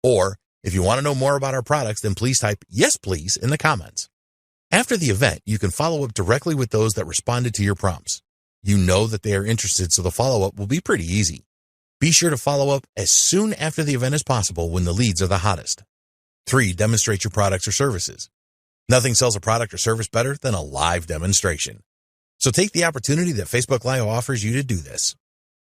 Or, "If you want to know more about our products, then please type 'yes, please' in the comments." After the event, you can follow up directly with those that responded to your prompts. You know that they are interested, so the follow-up will be pretty easy. Be sure to follow up as soon after the event as possible when the leads are the hottest. 3. Demonstrate your products or services. Nothing sells a product or service better than a live demonstration. So take the opportunity that Facebook Live offers you to do this.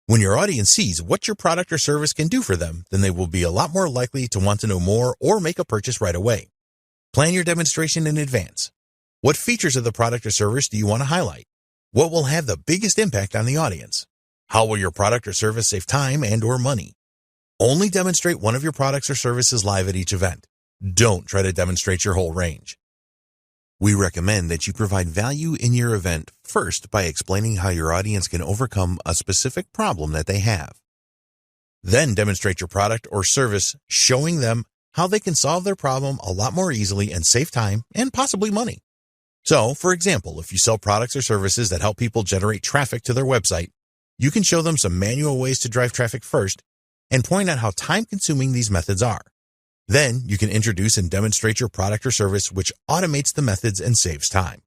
When your audience sees what your product or service can do for them, then they will be a lot more likely to want to know more or make a purchase right away. Plan your demonstration in advance. What features of the product or service do you want to highlight? What will have the biggest impact on the audience? How will your product or service save time and/or money? Only demonstrate one of your products or services live at each event. Don't try to demonstrate your whole range. We recommend that you provide value in your event first by explaining how your audience can overcome a specific problem that they have. Then demonstrate your product or service, showing them how they can solve their problem a lot more easily and save time and possibly money. So, for example, if you sell products or services that help people generate traffic to their website, you can show them some manual ways to drive traffic first and point out how time-consuming these methods are. Then you can introduce and demonstrate your product or service which automates the methods and saves time.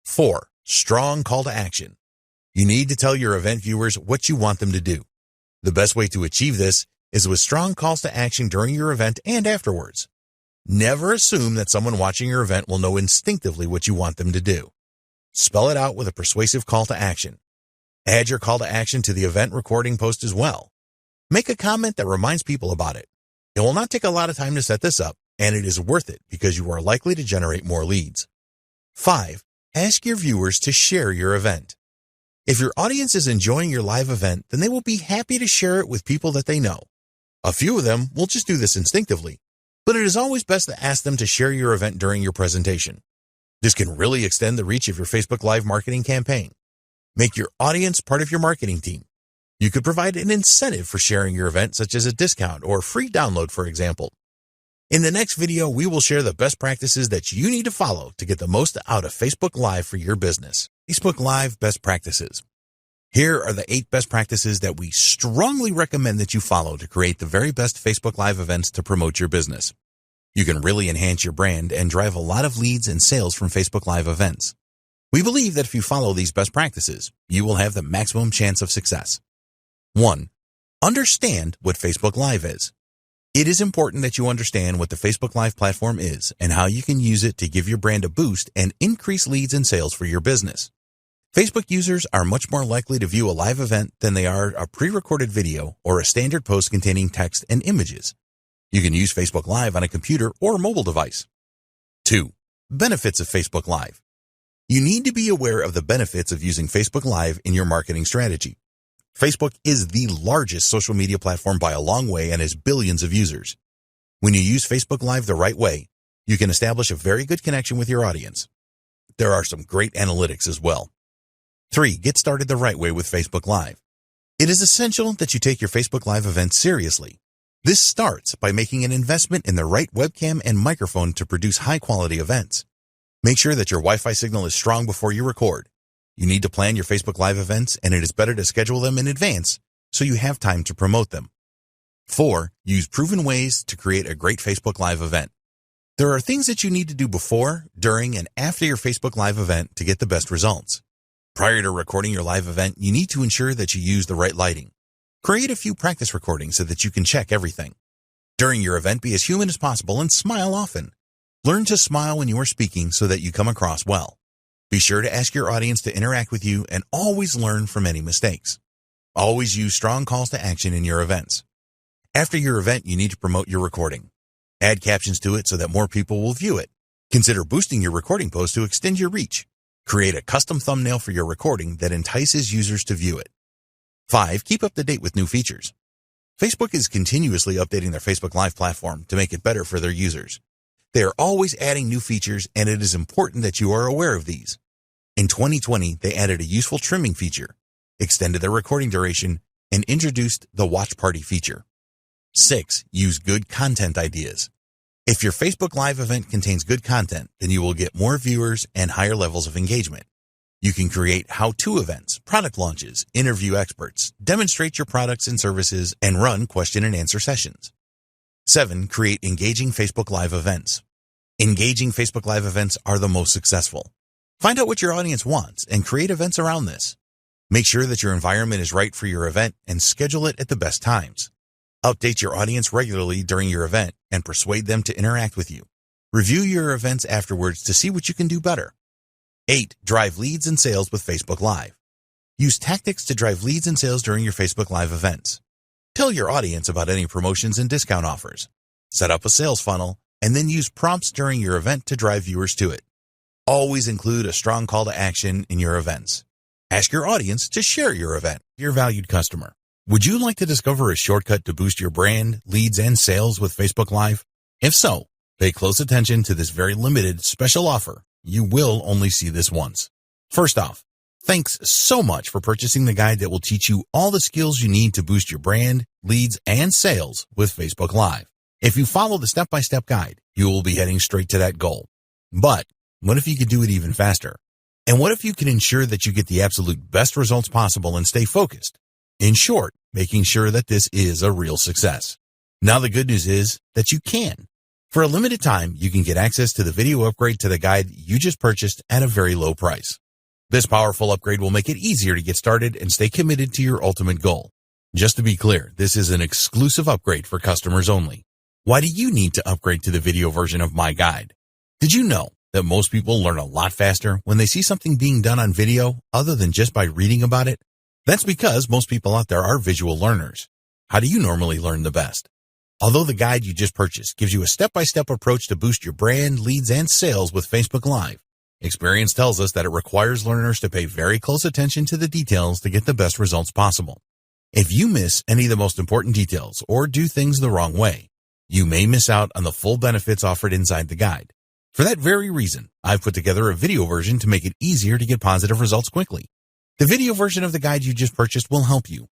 4. Strong call to action. You need to tell your event viewers what you want them to do. The best way to achieve this is with strong calls to action during your event and afterwards. Never assume that someone watching your event will know instinctively what you want them to do. Spell it out with a persuasive call to action. Add your call to action to the event recording post as well. Make a comment that reminds people about it. It will not take a lot of time to set this up, and it is worth it because you are likely to generate more leads. 5. Ask your viewers to share your event. If your audience is enjoying your live event, then they will be happy to share it with people that they know. A few of them will just do this instinctively, but it is always best to ask them to share your event during your presentation. This can really extend the reach of your Facebook Live marketing campaign. Make your audience part of your marketing team. You could provide an incentive for sharing your event, such as a discount or free download, for example. In the next video, we will share the best practices that you need to follow to get the most out of Facebook Live for your business. Facebook Live best practices. Here are the 8 best practices that we strongly recommend that you follow to create the very best Facebook Live events to promote your business. You can really enhance your brand and drive a lot of leads and sales from Facebook Live events. We believe that if you follow these best practices, you will have the maximum chance of success. 1. Understand what Facebook Live is. It is important that you understand what the Facebook Live platform is and how you can use it to give your brand a boost and increase leads and sales for your business. Facebook users are much more likely to view a live event than they are a pre-recorded video or a standard post containing text and images. You can use Facebook Live on a computer or mobile device. 2. Benefits of Facebook Live. You need to be aware of the benefits of using Facebook Live in your marketing strategy. Facebook is the largest social media platform by a long way and has billions of users. When you use Facebook Live the right way, you can establish a very good connection with your audience. There are some great analytics as well. 3. Get started the right way with Facebook Live. It is essential that you take your Facebook Live event seriously. This starts by making an investment in the right webcam and microphone to produce high-quality events. Make sure that your Wi-Fi signal is strong before you record. You need to plan your Facebook Live events, and it is better to schedule them in advance so you have time to promote them. 4. Use proven ways to create a great Facebook Live event. There are things that you need to do before, during, and after your Facebook Live event to get the best results. Prior to recording your live event, you need to ensure that you use the right lighting. Create a few practice recordings so that you can check everything. During your event, be as human as possible and smile often. Learn to smile when you are speaking so that you come across well. Be sure to ask your audience to interact with you and always learn from any mistakes. Always use strong calls to action in your events. After your event, you need to promote your recording. Add captions to it so that more people will view it. Consider boosting your recording post to extend your reach. Create a custom thumbnail for your recording that entices users to view it. 5. Keep up to date with new features. Facebook is continuously updating their Facebook Live platform to make it better for their users. They are always adding new features, and it is important that you are aware of these. In 2020, they added a useful trimming feature, extended their recording duration, and introduced the watch party feature. 6. Use good content ideas. If your Facebook Live event contains good content, then you will get more viewers and higher levels of engagement. You can create how-to events, product launches, interview experts, demonstrate your products and services, and run question and answer sessions. 7. Create engaging Facebook Live events. Engaging Facebook Live events are the most successful. Find out what your audience wants and create events around this. Make sure that your environment is right for your event and schedule it at the best times. Update your audience regularly during your event and persuade them to interact with you. Review your events afterwards to see what you can do better. 8. Drive leads and sales with Facebook Live. Use tactics to drive leads and sales during your Facebook Live events. Tell your audience about any promotions and discount offers. Set up a sales funnel and then use prompts during your event to drive viewers to it. Always include a strong call to action in your events. Ask your audience to share your event. Your valued customer, would you like to discover a shortcut to boost your brand, leads, and sales with Facebook Live? If so, pay close attention to this very limited special offer you will only see this once. First off, thanks so much for purchasing the guide that will teach you all the skills you need to boost your brand, leads, and sales with Facebook Live. If you follow the step-by-step guide, you will be heading straight to that goal. But what if you could do it even faster? And what if you can ensure that you get the absolute best results possible and stay focused? In short, making sure that this is a real success. Now the good news is that you can. For a limited time, you can get access to the video upgrade to the guide you just purchased at a very low price. This powerful upgrade will make it easier to get started and stay committed to your ultimate goal. Just to be clear, this is an exclusive upgrade for customers only. Why do you need to upgrade to the video version of my guide? Did you know that most people learn a lot faster when they see something being done on video other than just by reading about it? That's because most people out there are visual learners. How do you normally learn the best? Although the guide you just purchased gives you a step-by-step approach to boost your brand, leads, and sales with Facebook Live, experience tells us that it requires learners to pay very close attention to the details to get the best results possible. If you miss any of the most important details or do things the wrong way, you may miss out on the full benefits offered inside the guide. For that very reason, I've put together a video version to make it easier to get positive results quickly. The video version of the guide you just purchased will help you.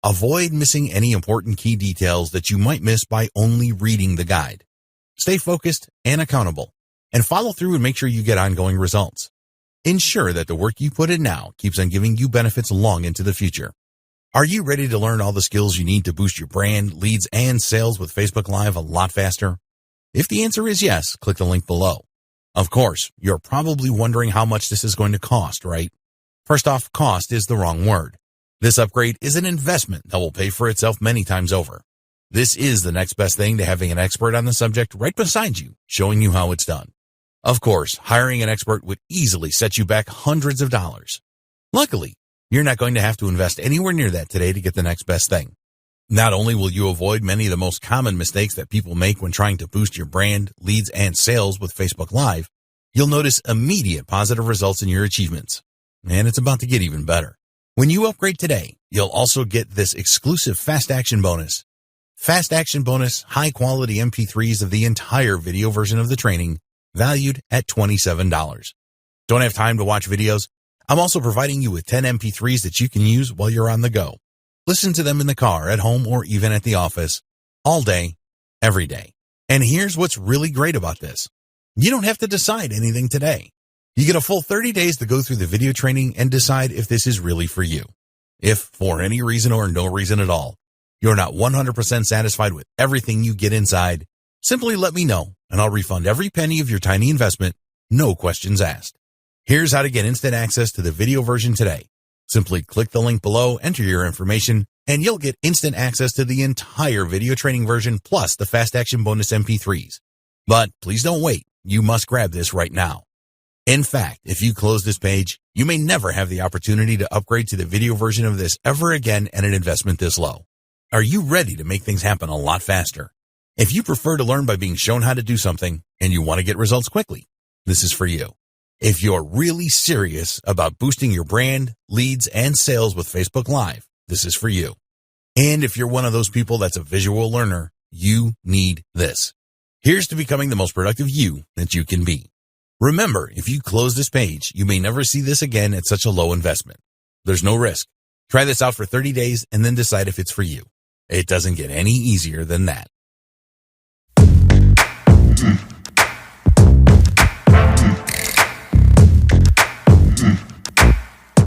Avoid missing any important key details that you might miss by only reading the guide. Stay focused and accountable, and follow through and make sure you get ongoing results. Ensure that the work you put in now keeps on giving you benefits long into the future. Are you ready to learn all the skills you need to boost your brand, leads, and sales with Facebook Live a lot faster? If the answer is yes, click the link below. Of course, you're probably wondering how much this is going to cost, right? First off, cost is the wrong word. This upgrade is an investment that will pay for itself many times over. This is the next best thing to having an expert on the subject right beside you, showing you how it's done. Of course, hiring an expert would easily set you back hundreds of dollars. Luckily, you're not going to have to invest anywhere near that today to get the next best thing. Not only will you avoid many of the most common mistakes that people make when trying to boost your brand, leads, and sales with Facebook Live, you'll notice immediate positive results in your achievements. And it's about to get even better. When you upgrade today, you'll also get this exclusive Fast Action bonus. Fast Action bonus, high-quality MP3s of the entire video version of the training, valued at $27. Don't have time to watch videos? I'm also providing you with 10 MP3s that you can use while you're on the go. Listen to them in the car, at home, or even at the office, all day, every day. And here's what's really great about this. You don't have to decide anything today. You get a full 30 days to go through the video training and decide if this is really for you. If, for any reason or no reason at all, you're not 100% satisfied with everything you get inside, simply let me know and I'll refund every penny of your tiny investment, no questions asked. Here's how to get instant access to the video version today. Simply click the link below, enter your information, and you'll get instant access to the entire video training version plus the Fast Action bonus MP3s. But please don't wait. You must grab this right now. In fact, if you close this page, you may never have the opportunity to upgrade to the video version of this ever again at an investment this low. Are you ready to make things happen a lot faster? If you prefer to learn by being shown how to do something and you want to get results quickly, this is for you. If you're really serious about boosting your brand, leads, and sales with Facebook Live, this is for you. And if you're one of those people that's a visual learner, you need this. Here's to becoming the most productive you that you can be. Remember, if you close this page, you may never see this again at such a low investment. There's no risk. Try this out for 30 days and then decide if it's for you. It doesn't get any easier than that.